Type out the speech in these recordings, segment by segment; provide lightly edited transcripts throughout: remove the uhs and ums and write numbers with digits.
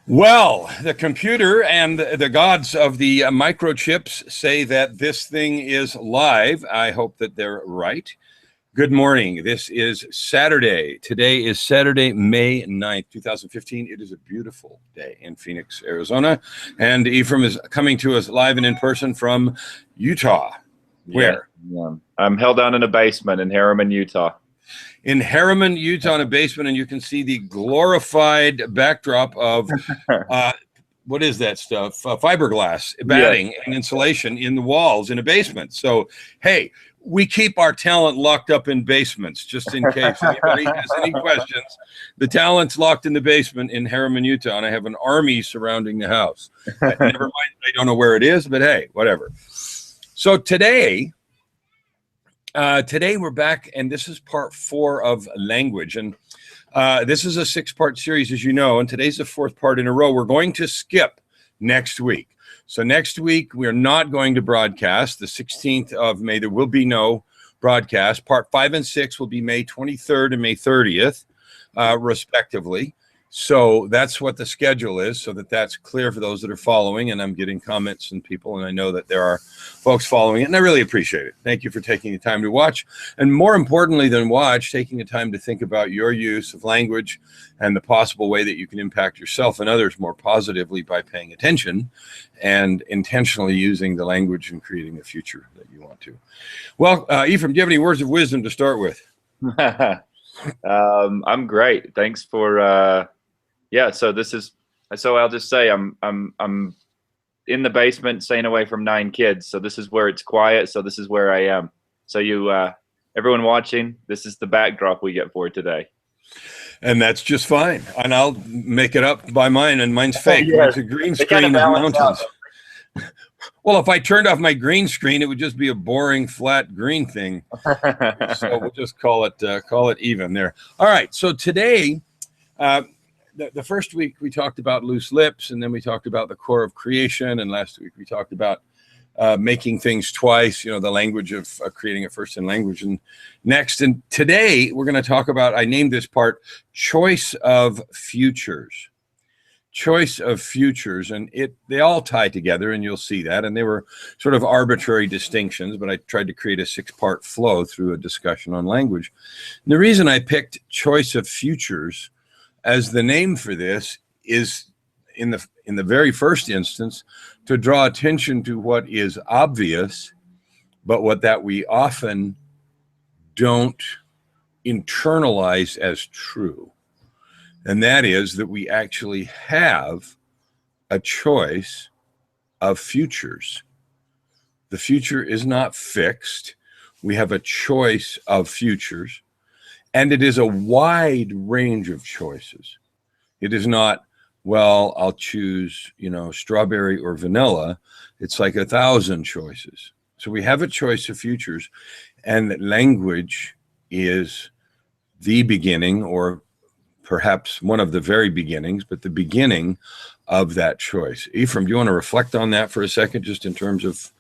Well, the computer and the gods of the microchips say that this thing is live. I hope that they're right. Good morning. This is Saturday. Today is Saturday, May 9th, 2015. It is a beautiful day in Phoenix, Arizona. And Ephraim is coming to us live and in person from Utah. Where? Yeah. I'm held down in a basement in Harriman, Utah. In Harriman, Utah, in a basement, and you can see the glorified backdrop of what is that stuff? Fiberglass batting and insulation in the walls in a basement. So, hey, we keep our talent locked up in basements just in case anybody has any questions. The talent's locked in the basement in Harriman, Utah, and I have an army surrounding the house. Never mind, I don't know where it is, but hey, whatever. So today we're back, and this is part 4 of language. And this is a 6-part series, as you know, and today's the 4th part in a row. We're going to skip next week. So next week, we're not going to broadcast. The 16th of May, there will be no broadcast. Part 5 and 6 will be May 23rd and May 30th, respectively. So that's what the schedule is, so that's clear for those that are following. And I'm getting comments from people, and I know that there are folks following it, and I really appreciate it. Thank you for taking the time to watch. And more importantly than watch, taking the time to think about your use of language and the possible way that you can impact yourself and others more positively by paying attention and intentionally using the language and creating a future that you want to. Well, Ephraim, do you have any words of wisdom to start with? I'm great. Thanks for so I'll just say I'm in the basement staying away from 9 kids. So this is where it's quiet. So this is where I am. So everyone watching, this is the backdrop we get for today. And that's just fine. And I'll make it up by mine, and mine's fake. Mine's a green screen of mountains. Well, if I turned off my green screen, it would just be a boring, flat green thing. So we'll just call it even there. All right. So today, the first week we talked about loose lips, and then we talked about the core of creation. And last week we talked about making things twice, the language of creating a first in language and next. And today we're going to talk about, I named this part, choice of futures. Choice of futures, and they all tie together, and you'll see that. And they were sort of arbitrary distinctions, but I tried to create a 6-part flow through a discussion on language. And the reason I picked choice of futures as the name for this is, in the very first instance, to draw attention to what is obvious, but what that we often don't internalize as true. And that is that we actually have a choice of futures. The future is not fixed. We have a choice of futures, and it is a wide range of choices. It is not, well, I'll choose, strawberry or vanilla. It's like 1,000 choices. So we have a choice of futures, and language is the beginning, or perhaps one of the very beginnings, but the beginning of that choice. Ephraim, do you want to reflect on that for a second, just in terms of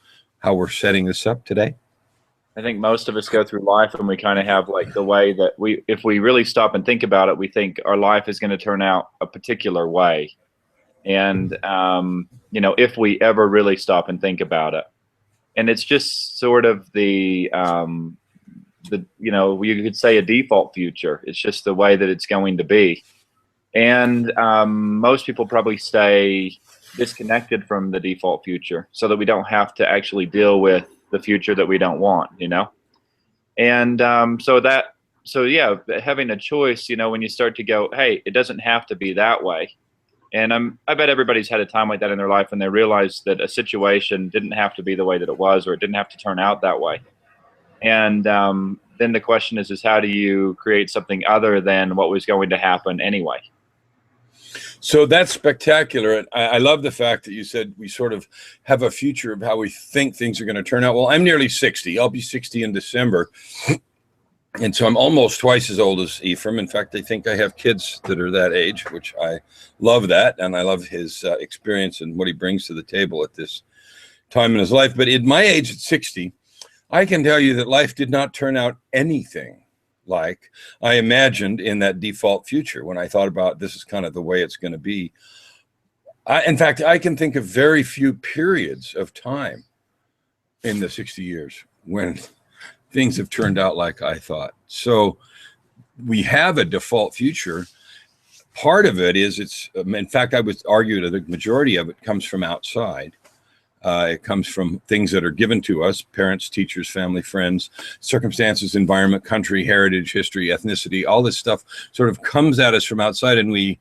how we're setting this up today? I think most of us go through life and we kind of have like the way that if we really stop and think about it, we think our life is going to turn out a particular way. And, if we ever really stop and think about it, and it's just sort of you could say a default future. It's just the way that it's going to be. And most people probably stay disconnected from the default future so that we don't have to actually deal with the future that we don't want, And having a choice, when you start to go, hey, it doesn't have to be that way. And I bet everybody's had a time like that in their life when they realized that a situation didn't have to be the way that it was, or it didn't have to turn out that way. And then the question is how do you create something other than what was going to happen anyway? So that's spectacular. And I love the fact that you said we sort of have a future of how we think things are going to turn out. Well, I'm nearly 60. I'll be 60 in December. And so I'm almost twice as old as Ephraim. In fact, I think I have kids that are that age, which I love that. And I love his experience and what he brings to the table at this time in his life. But at my age, at 60, I can tell you that life did not turn out anything like I imagined in that default future when I thought about this is kind of the way it's going to be. In fact, I can think of very few periods of time in the 60 years when things have turned out like I thought. So we have a default future. Part of it is in fact, I would argue that the majority of it comes from outside. It comes from things that are given to us, parents, teachers, family, friends, circumstances, environment, country, heritage, history, ethnicity, all this stuff sort of comes at us from outside, and we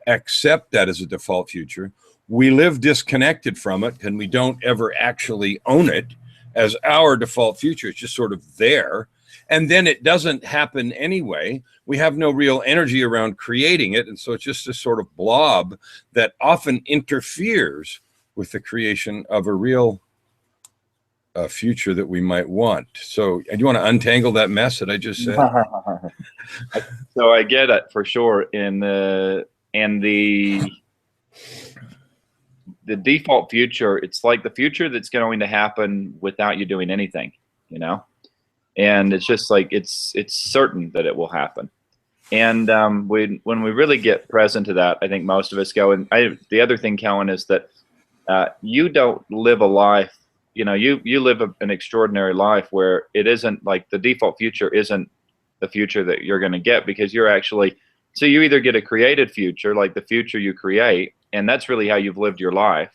accept that as a default future. We live disconnected from it, and we don't ever actually own it as our default future. It's just sort of there. And then it doesn't happen anyway. We have no real energy around creating it. And so it's just a sort of blob that often interferes with the creation of a real future that we might want. So do you want to untangle that mess that I just said? So I get it for sure. The default future, it's like the future that's going to happen without you doing anything, you know? And it's just like, it's certain that it will happen. And when we really get present to that, I think most of us go, and the other thing, Kellen, is that you don't live a life, you know, you live an extraordinary life where it isn't like the default future isn't the future that you're going to get, because you're actually, so you either get a created future, like the future you create, and that's really how you've lived your life,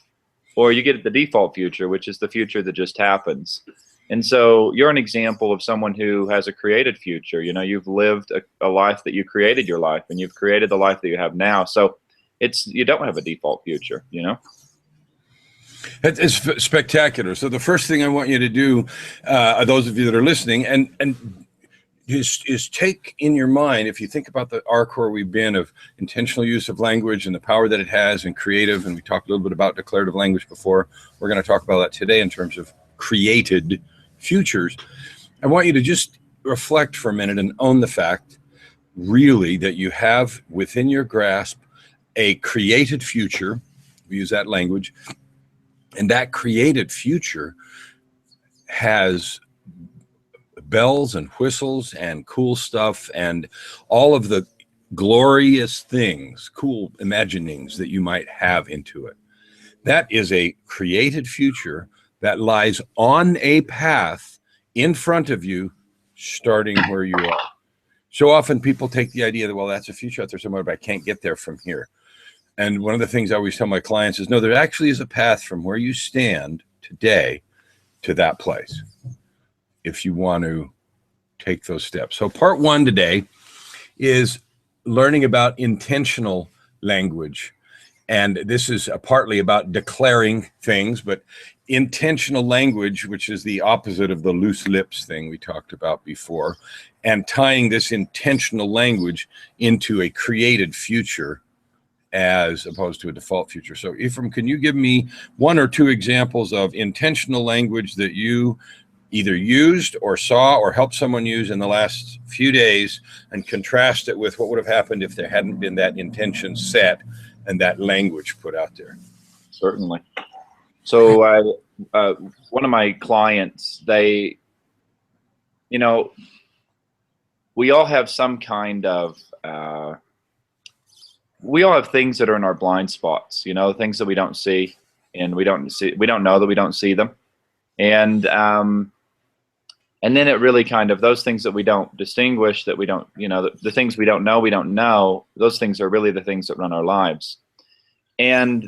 or you get the default future, which is the future that just happens. And so you're an example of someone who has a created future. You know, you've lived a life that you created your life, and you've created the life that you have now. So you don't have a default future, you know? It's spectacular. So the first thing I want you to do, those of you that are listening, and is take in your mind, if you think about the arc where we've been of intentional use of language and the power that it has and creative, and we talked a little bit about declarative language before. We're going to talk about that today in terms of created futures. I want you to just reflect for a minute and own the fact, really, that you have within your grasp a created future. We use that language. And that created future has bells and whistles and cool stuff and all of the glorious things, cool imaginings that you might have into it. That is a created future that lies on a path in front of you, starting where you are. So often people take the idea that, well, that's a future out there somewhere, but I can't get there from here. And one of the things I always tell my clients is, no, there actually is a path from where you stand today to that place, if you want to take those steps. So part one today is learning about intentional language. And this is partly about declaring things, but intentional language, which is the opposite of the loose lips thing we talked about before, and tying this intentional language into a created future as opposed to a default future. So Ephraim, can you give me one or two examples of intentional language that you either used or saw or helped someone use in the last few days, and contrast it with what would have happened if there hadn't been that intention set and that language put out there? Certainly. So one of my clients, they, you know, we all have some kind of, we all have things that are in our blind spots, you know, things that we don't see, and we don't know that we don't see them. And then it really kind of, those things that we don't distinguish, that we don't, you know, the things we don't know, those things are really the things that run our lives. And,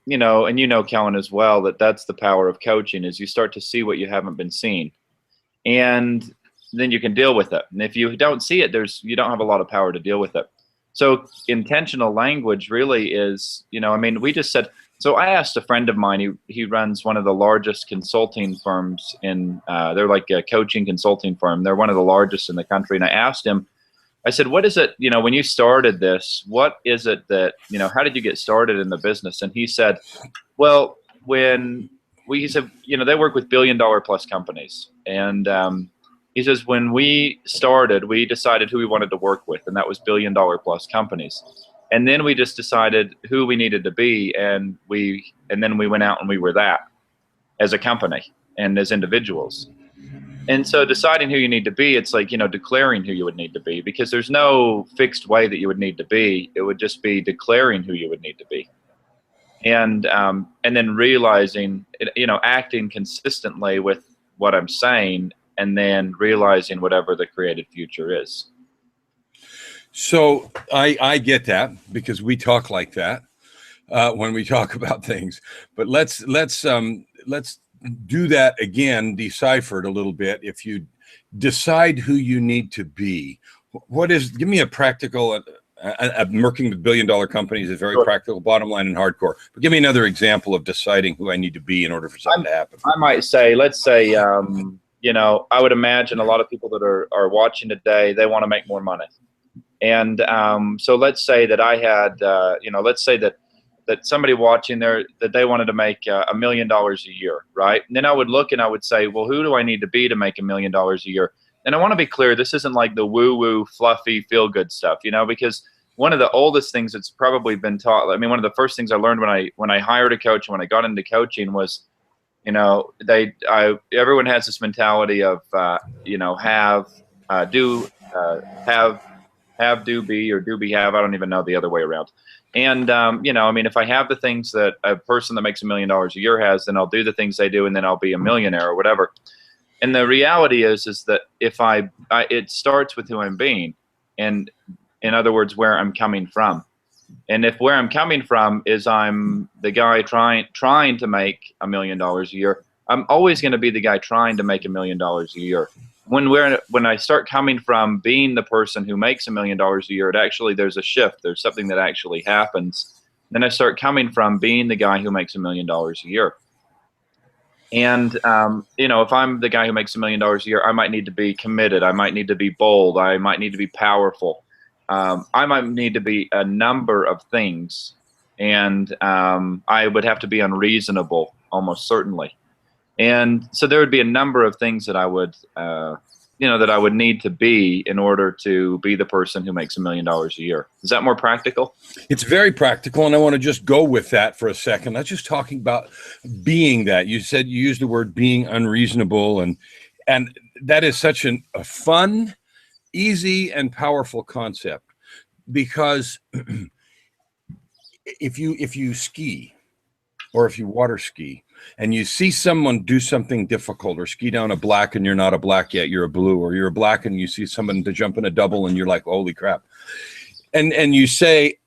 you know, and you know, Kellen, as well, that's the power of coaching, is you start to see what you haven't been seeing, and then you can deal with it. And if you don't see it, you don't have a lot of power to deal with it. So intentional language really is, you know, I mean, we just said, so I asked a friend of mine, he runs one of the largest consulting firms they're like a coaching consulting firm. They're one of the largest in the country. And I asked him, I said, what is it, you know, when you started this, what is it that, you know, how did you get started in the business? And he said, well, he said, you know, they work with $1 billion+ companies. And he says, when we started, we decided who we wanted to work with, and that was $1 billion+ companies. And then we just decided who we needed to be, and then we went out and we were that as a company and as individuals. And so deciding who you need to be, it's like, you know, declaring who you would need to be, because there's no fixed way that you would need to be. It would just be declaring who you would need to be. and then realizing, you know, acting consistently with what I'm saying, and then realizing whatever the created future is. So I get that, because we talk like that when we talk about things. But let's do that again, deciphered a little bit. If you decide who you need to be, give me a practical. Working with billion-dollar companies is very practical, bottom line, and hardcore. But give me another example of deciding who I need to be in order for something to happen. I might say, let's say, you know, I would imagine a lot of people that are watching today, they want to make more money. And so let's say that I had, you know, let's say that somebody watching there, that they wanted to make $1 million a year, right? And then I would look and I would say, well, who do I need to be to make $1 million a year? And I want to be clear, this isn't like the woo-woo, fluffy, feel-good stuff, you know, because one of the oldest things that's probably been taught, I mean, one of the first things I learned when I hired a coach and when I got into coaching was, you know, everyone has this mentality of, you know, have, do, be, or do be, have. I don't even know the other way around. And, you know, I mean, if I have the things that a person that makes $1 million a year has, then I'll do the things they do, and then I'll be a millionaire or whatever. And the reality is that if it starts with who I'm being, and in other words, where I'm coming from. And if where I'm coming from is I'm the guy trying to make $1 million a year, I'm always going to be the guy trying to make $1 million a year. When I start coming from being the person who makes $1 million a year, there's a shift. There's something that actually happens. Then I start coming from being the guy who makes $1 million a year. And, you know, if I'm the guy who makes $1 million a year, I might need to be committed. I might need to be bold. I might need to be powerful. I might need to be a number of things. And I would have to be unreasonable, almost certainly. And so there would be a number of things that I would, you know, that I would need to be in order to be the person who makes $1 million a year. Is that more practical? It's very practical, and I want to just go with that for a second. Not just talking about being that. You said you used the word being unreasonable, and that is such a fun, easy, and powerful concept, because if you ski, or if you water ski, and you see someone do something difficult, or ski down a black and you're not a black yet, you're a blue, or you're a black and you see someone to jump in a double and you're like, holy crap. And you say,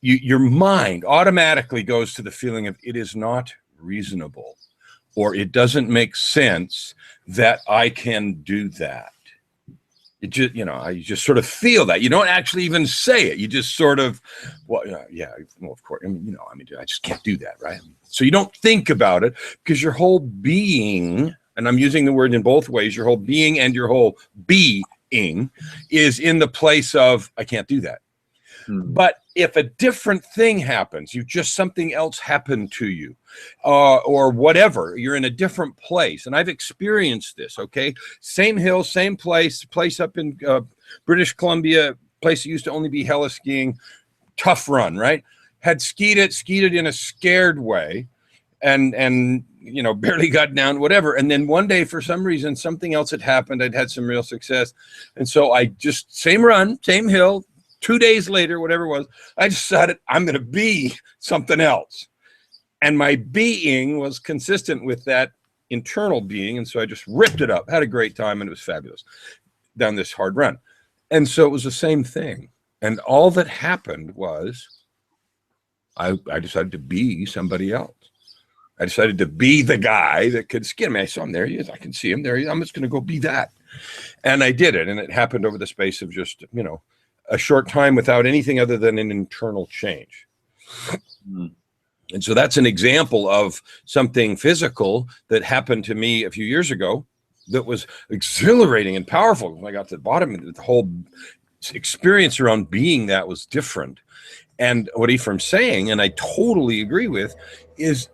your mind automatically goes to the feeling of, it is not reasonable, or it doesn't make sense that I can do that. It just, you know, you just sort of feel that. You don't actually even say it. You just sort of, well, yeah, well, of course. I mean, you know, I just can't do that, right? So you don't think about it, because your whole being, and I'm using the word in both ways, your whole being and your whole being is in the place of, I can't do that. But if a different thing happens, something else happened to you, or whatever, you're in a different place. And I've experienced this, okay? Same hill, same place up in British Columbia, place that used to only be heli skiing, tough run, right? Had skied it in a scared way, and you know, barely got down, whatever. And then one day, for some reason, something else had happened. I'd had some real success. And so I just, same run, same hill, 2 days later, whatever it was, I decided I'm going to be something else. And my being was consistent with that internal being. And so I just ripped it up, had a great time, and it was fabulous down this hard run. And so it was the same thing. And all that happened was I decided to be somebody else. I decided to be the guy that could ski. I mean, I saw him, there he is. I can see him there. I'm just going to go be that. And I did it. And it happened over the space of just, you know, a short time, without anything other than an internal change. And so that's an example of something physical that happened to me a few years ago that was exhilarating and powerful. When I got to the bottom of it, the whole experience around being that was different. And what Ephraim's saying, and I totally agree with, is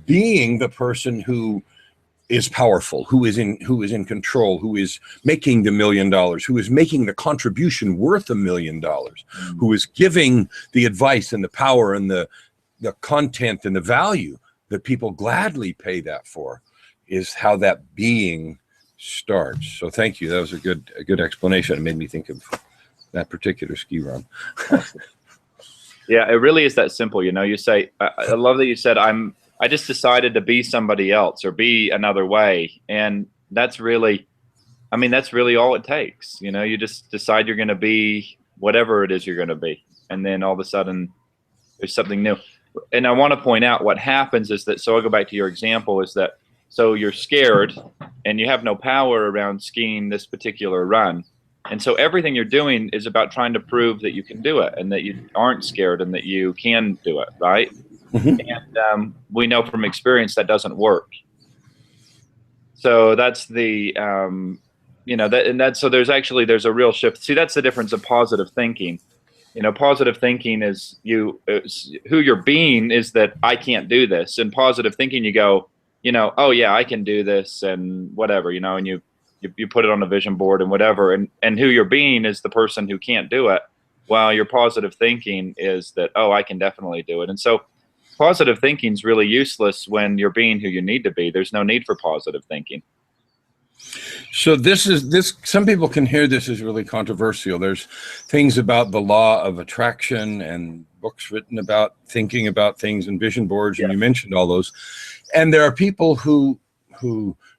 being the person who is powerful, who is in control, who is making the $1 million, who is making the contribution worth $1 million, who is giving the advice and the power and the content and the value that people gladly pay that for, is how that being starts. So thank you. That was a good explanation. It made me think of that particular ski run. Yeah, it really is that simple. You know, you say, I love that you said, I just decided to be somebody else or be another way. And that's really, I mean, that's really all it takes. You know, you just decide you're going to be whatever it is you're going to be. And then all of a sudden there's something new. And I want to point out what happens is that, so I'll go back to your example, is that, so you're scared and you have no power around skiing this particular run. And so everything you're doing is about trying to prove that you can do it and that you aren't scared and that you can do it, right? Mm-hmm. And we know from experience that doesn't work. So that's the, you know, that, and that's, so there's a real shift. See, that's the difference of positive thinking. You know, positive thinking is who you're being is that I can't do this. And positive thinking, you go, you know, oh yeah, I can do this and whatever, you know, and you put it on a vision board and whatever. And who you're being is the person who can't do it. While your positive thinking is that, oh, I can definitely do it. And so positive thinking is really useless when you're being who you need to be. There's no need for positive thinking. So this some people can hear this as really controversial. There's things about the law of attraction and books written about thinking about things and vision boards, and you mentioned all those. And there are people who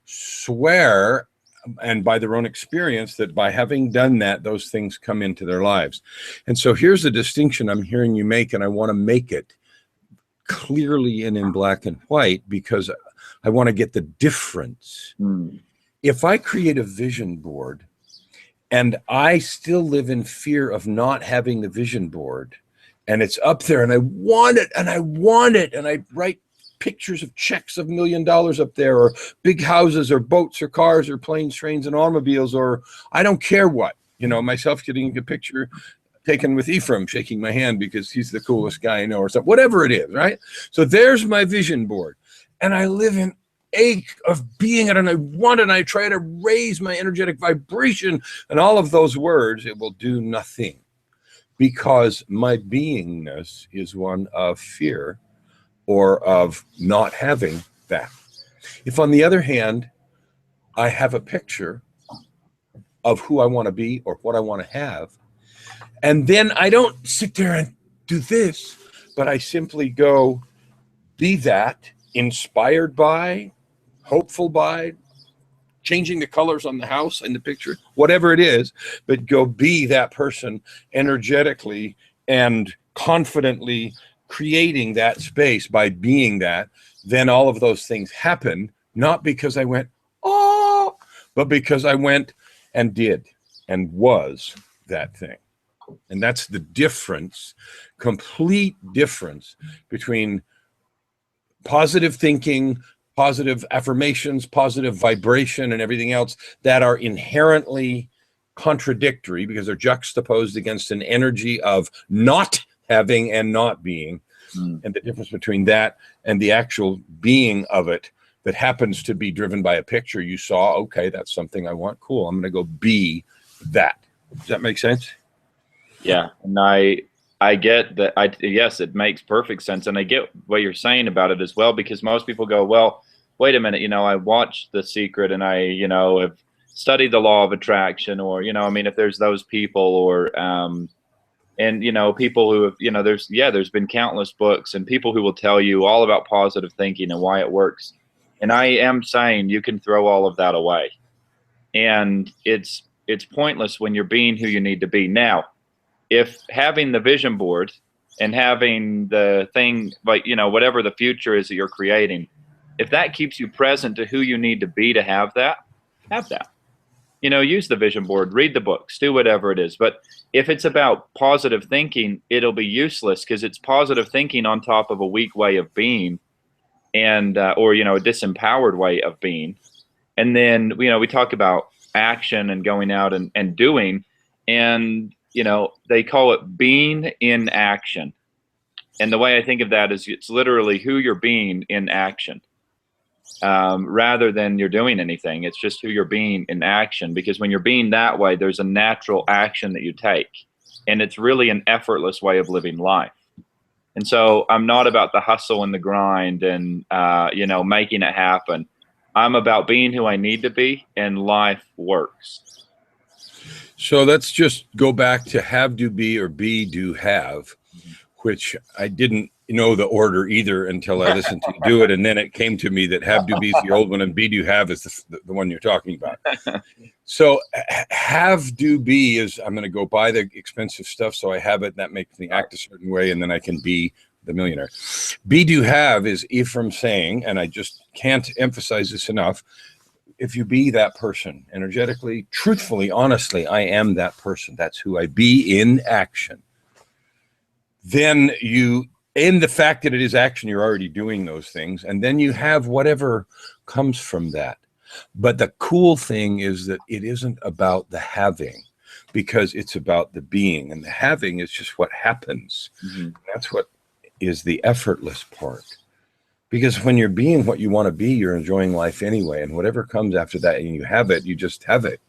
swear, and by their own experience, that by having done that, those things come into their lives. And so here's the distinction I'm hearing you make, and I want to make it clearly and in black and white because I want to get the difference. If I create a vision board and I still live in fear of not having the vision board, and it's up there and I want it and I want it, and I write pictures of checks of $1 million up there, or big houses or boats or cars or planes, trains and automobiles, or I don't care what, you know, myself getting a picture taken with Ephraim shaking my hand because he's the coolest guy I know, or something, whatever it is, right? So there's my vision board, and I live in ache of being it, and I want it, and I try to raise my energetic vibration and all of those words. It will do nothing because my beingness is one of fear or of not having that. If on the other hand, I have a picture of who I want to be or what I want to have, and then I don't sit there and do this, but I simply go be that, inspired by, hopeful by, changing the colors on the house in the picture, whatever it is, but go be that person energetically and confidently creating that space by being that, then all of those things happen, not because I went, oh, but because I went and did and was that thing. And that's the difference, complete difference between positive thinking, positive affirmations, positive vibration, and everything else that are inherently contradictory because they're juxtaposed against an energy of not having and not being. And the difference between that and the actual being of it that happens to be driven by a picture you saw, okay, that's something I want, cool, I'm going to go be that. Does that make sense? Yeah, and I get that. Yes, it makes perfect sense, and I get what you're saying about it as well, because most people go, well, wait a minute, you know, I watched The Secret and I, you know, have studied the law of attraction, or, you know, I mean, if there's those people, or and, you know, people who have, you know, there's been countless books and people who will tell you all about positive thinking and why it works. And I am saying you can throw all of that away, and it's pointless when you're being who you need to be. Now, if having the vision board and having the thing, like, you know, whatever the future is that you're creating, if that keeps you present to who you need to be to have that, you know, use the vision board, read the books, do whatever it is. But if it's about positive thinking, it'll be useless because it's positive thinking on top of a weak way of being, and or, you know, a disempowered way of being. And then, you know, we talk about action and going out and doing, and, you know, they call it being in action. And the way I think of that is it's literally who you're being in action, rather than you're doing anything. It's just who you're being in action, because when you're being that way, there's a natural action that you take, and it's really an effortless way of living life. And so I'm not about the hustle and the grind and, you know, making it happen. I'm about being who I need to be, and life works. So let's just go back to have, do, be, or be, do, have. which I didn't know the order either until I listened to you do it. And then it came to me that have do be is the old one and be do have is the one you're talking about. So have do be is I'm going to go buy the expensive stuff so I have it. That makes me act a certain way, and then I can be the millionaire. Be do have is Ephraim saying, and I just can't emphasize this enough, if you be that person energetically, truthfully, honestly, I am that person. That's who I be in action. Then you, in the fact that it is action, you're already doing those things. And then you have whatever comes from that. But the cool thing is that it isn't about the having, because it's about the being. And the having is just what happens. Mm-hmm. That's what is the effortless part. Because when you're being what you want to be, you're enjoying life anyway. And whatever comes after that and you have it, you just have it.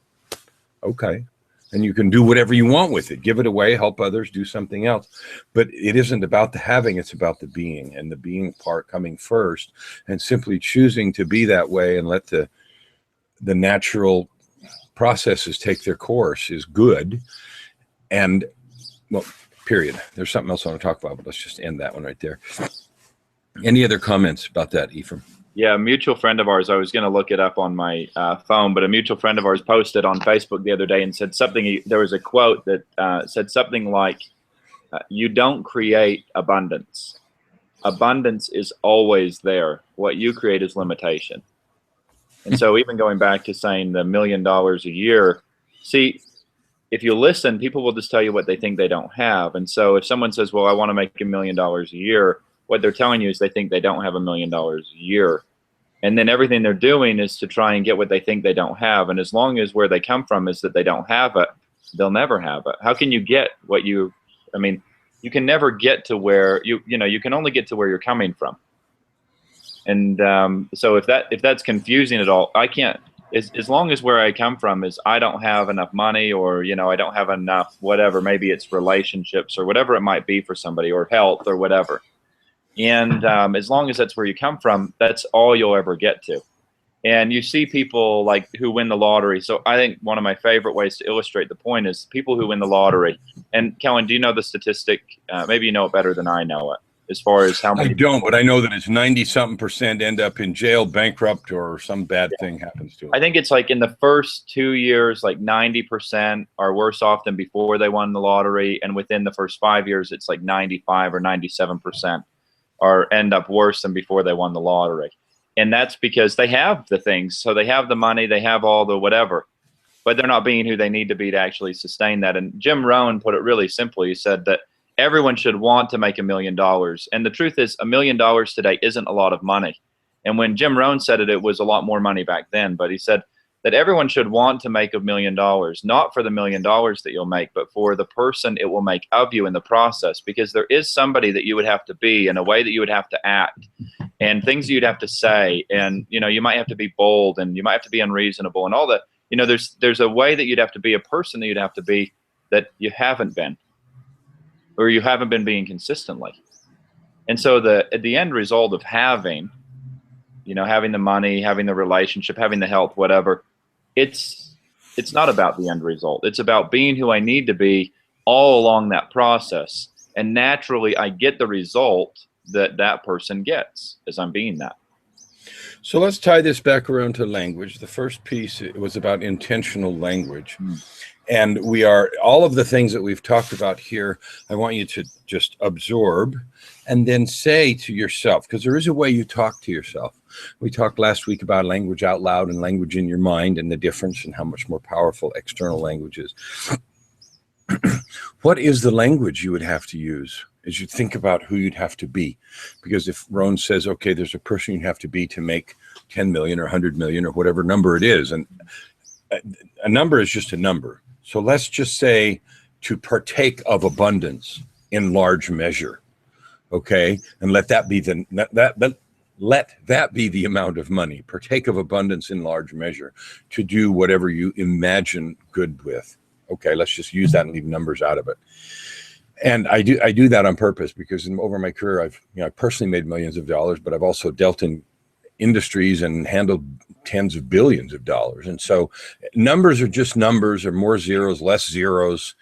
Okay. And you can do whatever you want with it. Give it away, help others, do something else. But it isn't about the having, it's about the being, and the being part coming first, and simply choosing to be that way and let the natural processes take their course is good. And, well, period. There's something else I want to talk about, but let's just end that one right there. Any other comments about that, Ephraim? Yeah, a mutual friend of ours, I was going to look it up on my phone, but a mutual friend of ours posted on Facebook the other day and said something, there was a quote that said something like, you don't create abundance. Abundance is always there. What you create is limitation. And so even going back to saying the $1 million a year, see, if you listen, people will just tell you what they think they don't have. And so if someone says, well, I want to make $1 million a year, what they're telling you is they think they don't have $1 million a year. And then everything they're doing is to try and get what they think they don't have. And as long as where they come from is that they don't have it, they'll never have it. How can you get what you, I mean, you can never get to where you can only get to where you're coming from. And so if that's confusing at all, I can't, as long as where I come from is I don't have enough money, or, I don't have enough, whatever, maybe it's relationships or whatever it might be for somebody, or health or whatever. And as long as that's where you come from, that's all you'll ever get to. And you see people like who win the lottery. So I think one of my favorite ways to illustrate the point is people who win the lottery. And Kellen, do you know the statistic? Maybe you know it better than I know it, as far as how many. I don't, but I know that it's 90-something% end up in jail, bankrupt, or some bad thing happens to them. I think it's like in the first 2 years, like 90% are worse off than before they won the lottery. And within the first 5 years, it's like 95 or 97%. Or end up worse than before they won the lottery. And that's because they have the things. So they have the money, they have all the whatever, but they're not being who they need to be to actually sustain that. And Jim Rohn put it really simply. He said that everyone should want to make $1 million. And the truth is, $1 million today isn't a lot of money. And when Jim Rohn said it, it was a lot more money back then. But he said that everyone should want to make $1 million, not for the $1 million that you'll make, but for the person it will make of you in the process. Because there is somebody that you would have to be, and a way that you would have to act, and things you'd have to say, and you might have to be bold, and you might have to be unreasonable, and all that. There's a way that you'd have to be, a person that you'd have to be that you haven't been, or you haven't been being consistently. And so the end result of having the money, having the relationship, having the health, whatever, it's not about the end result. It's about being who I need to be all along that process. And naturally, I get the result that person gets as I'm being that. So let's tie this back around to language. The first piece, it was about intentional language. And all of the things that we've talked about here, I want you to just absorb and then say to yourself, because there is a way you talk to yourself. We talked last week about language out loud and language in your mind, and the difference, and how much more powerful external language is. What is the language you would have to use as you think about who you'd have to be? Because if Rohn says, okay, there's a person you have to be to make 10 million or 100 million or whatever number it is, and a number is just a number. So let's just say to partake of abundance in large measure, okay? And let that be let that be the amount of money. Partake of abundance in large measure to do whatever you imagine good with. Okay, let's just use that and leave numbers out of it. And I do that on purpose, because over my career, I've personally made millions of dollars, but I've also dealt in industries and handled tens of billions of dollars. And so numbers are just numbers, or more zeros, less zeros.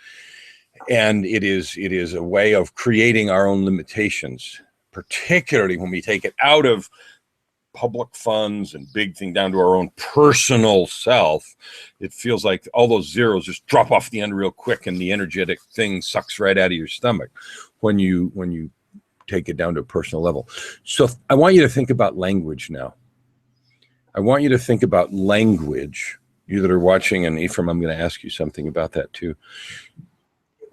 And it is a way of creating our own limitations, particularly when we take it out of public funds and big thing down to our own personal self. It feels like all those zeros just drop off the end real quick, and the energetic thing sucks right out of your stomach when you take it down to a personal level. So I want you to think about language now. I want you to think about language. You that are watching, and Ephraim, I'm going to ask you something about that too.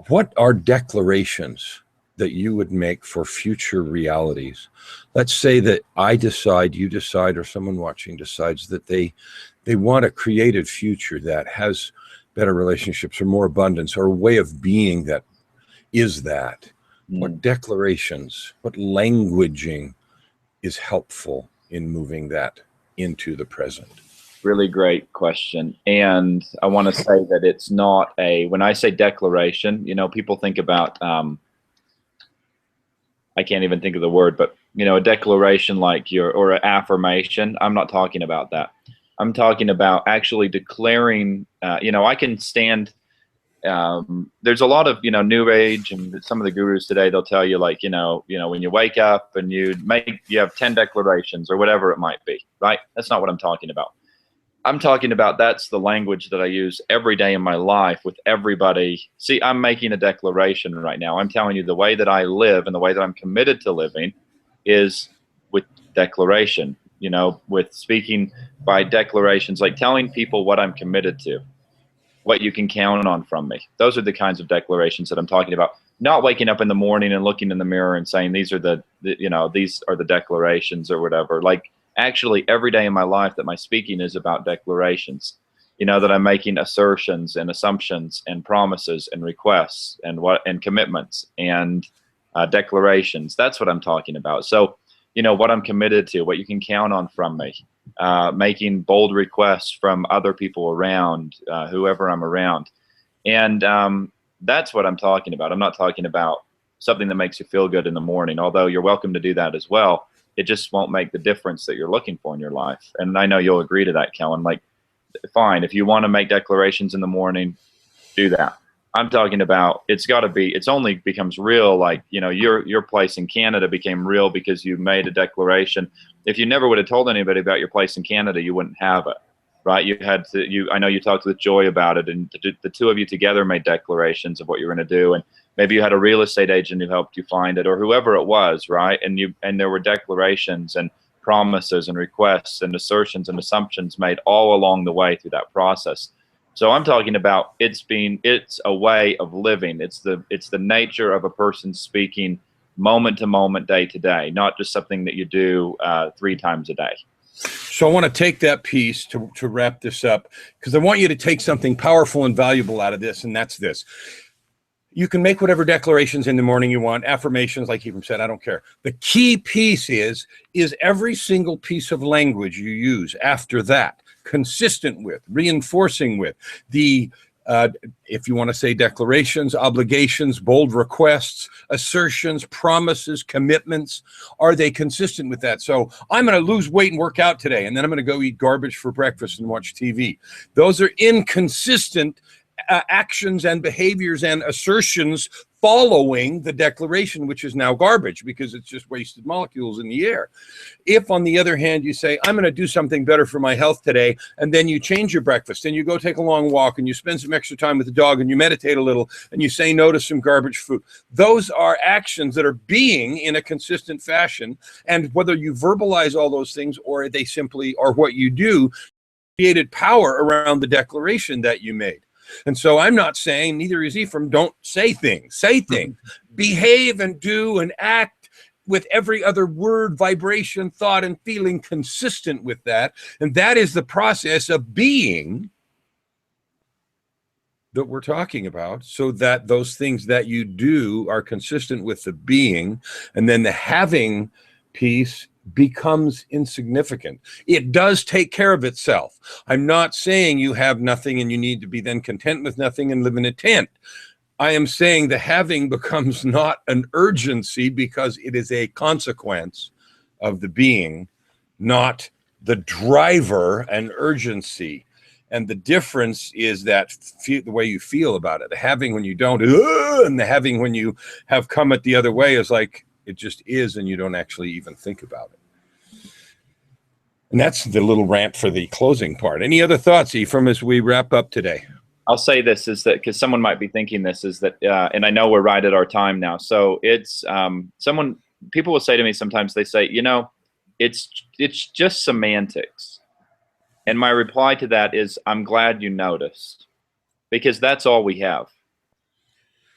What are declarations that you would make for future realities? Let's say that I decide, you decide, or someone watching decides that they want a created future that has better relationships or more abundance or a way of being that is that. What declarations, what languaging is helpful in moving that into the present? Really great question. And I want to say that it's not when I say declaration, people think about, I can't even think of the word, but a declaration like or an affirmation. I'm not talking about that. I'm talking about actually declaring, I can stand, there's a lot of, new age, and some of the gurus today, they'll tell you like, when you wake up and you have 10 declarations or whatever it might be, right? That's not what I'm talking about. I'm talking about that's the language that I use every day in my life with everybody. See, I'm making a declaration right now. I'm telling you the way that I live and the way that I'm committed to living is with declaration, with speaking by declarations, like telling people what I'm committed to, what you can count on from me. Those are the kinds of declarations that I'm talking about. Not waking up in the morning and looking in the mirror and saying, these are these are the declarations or whatever. Like, actually every day in my life that my speaking is about declarations, that I'm making assertions and assumptions and promises and requests and commitments and declarations. That's what I'm talking about. So, what I'm committed to, what you can count on from me, making bold requests from other people around, whoever I'm around. And that's what I'm talking about. I'm not talking about something that makes you feel good in the morning, although you're welcome to do that as well. It just won't make the difference that you're looking for in your life. And I know you'll agree to that, Kellen. Like, fine, if you want to make declarations in the morning, do that. I'm talking about it's only becomes real, like, your place in Canada became real because you made a declaration. If you never would have told anybody about your place in Canada, you wouldn't have it, right? I know you talked with Joy about it, and the two of you together made declarations of what you're going to do. And maybe you had a real estate agent who helped you find it, or whoever it was, right? And there were declarations and promises and requests and assertions and assumptions made all along the way through that process. So I'm talking about it's a way of living. It's the nature of a person speaking moment to moment, day to day, not just something that you do 3 times a day. So I want to take that piece to wrap this up, because I want you to take something powerful and valuable out of this, and that's this. You can make whatever declarations in the morning you want, affirmations, like Ephraim said, I don't care. The key piece is every single piece of language you use after that consistent with, reinforcing with the, if you want to say declarations, obligations, bold requests, assertions, promises, commitments, are they consistent with that? So I'm going to lose weight and work out today, and then I'm going to go eat garbage for breakfast and watch TV. Those are inconsistent actions and behaviors and assertions following the declaration, which is now garbage because it's just wasted molecules in the air. If, on the other hand, you say, I'm going to do something better for my health today, and then you change your breakfast and you go take a long walk and you spend some extra time with the dog and you meditate a little and you say no to some garbage food, those are actions that are being in a consistent fashion. And whether you verbalize all those things or they simply are what you do, created power around the declaration that you made. And so I'm not saying, neither is Ephraim, don't say things. Say things. Behave and do and act with every other word, vibration, thought, and feeling consistent with that. And that is the process of being that we're talking about, so that those things that you do are consistent with the being, and then the having piece becomes insignificant. It does take care of itself. I'm not saying you have nothing and you need to be then content with nothing and live in a tent. I am saying the having becomes not an urgency because it is a consequence of the being, not the driver and urgency. And the difference is that the way you feel about it. The having when you don't, and the having when you have come it the other way is like it just is, and you don't actually even think about it. And that's the little rant for the closing part. Any other thoughts, Ephraim, as we wrap up today? I'll say this is that because someone might be thinking this is that, and I know we're right at our time now. So it's people will say to me sometimes, they say, you know, it's just semantics. And my reply to that is, I'm glad you noticed, because that's all we have.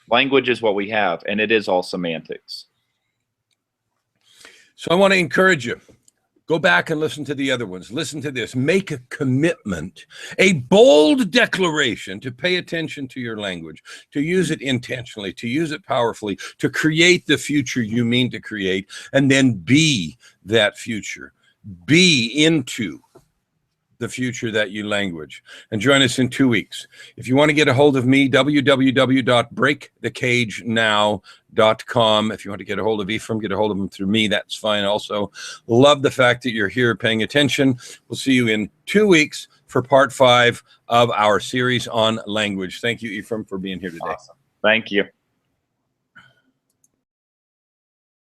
Language is what we have, and it is all semantics. So I want to encourage you. Go back and listen to the other ones. Listen to this. Make a commitment, a bold declaration to pay attention to your language, to use it intentionally, to use it powerfully, to create the future you mean to create, and then be that future. Be into the future that you language. And join us in 2 weeks. If you want to get a hold of me, www.breakthecagenow.com. If you want to get a hold of Ephraim, get a hold of him through me. That's fine also. Love the fact that you're here paying attention. We'll see you in 2 weeks for part 5 of our series on language. Thank you, Ephraim, for being here today. Awesome. Thank you.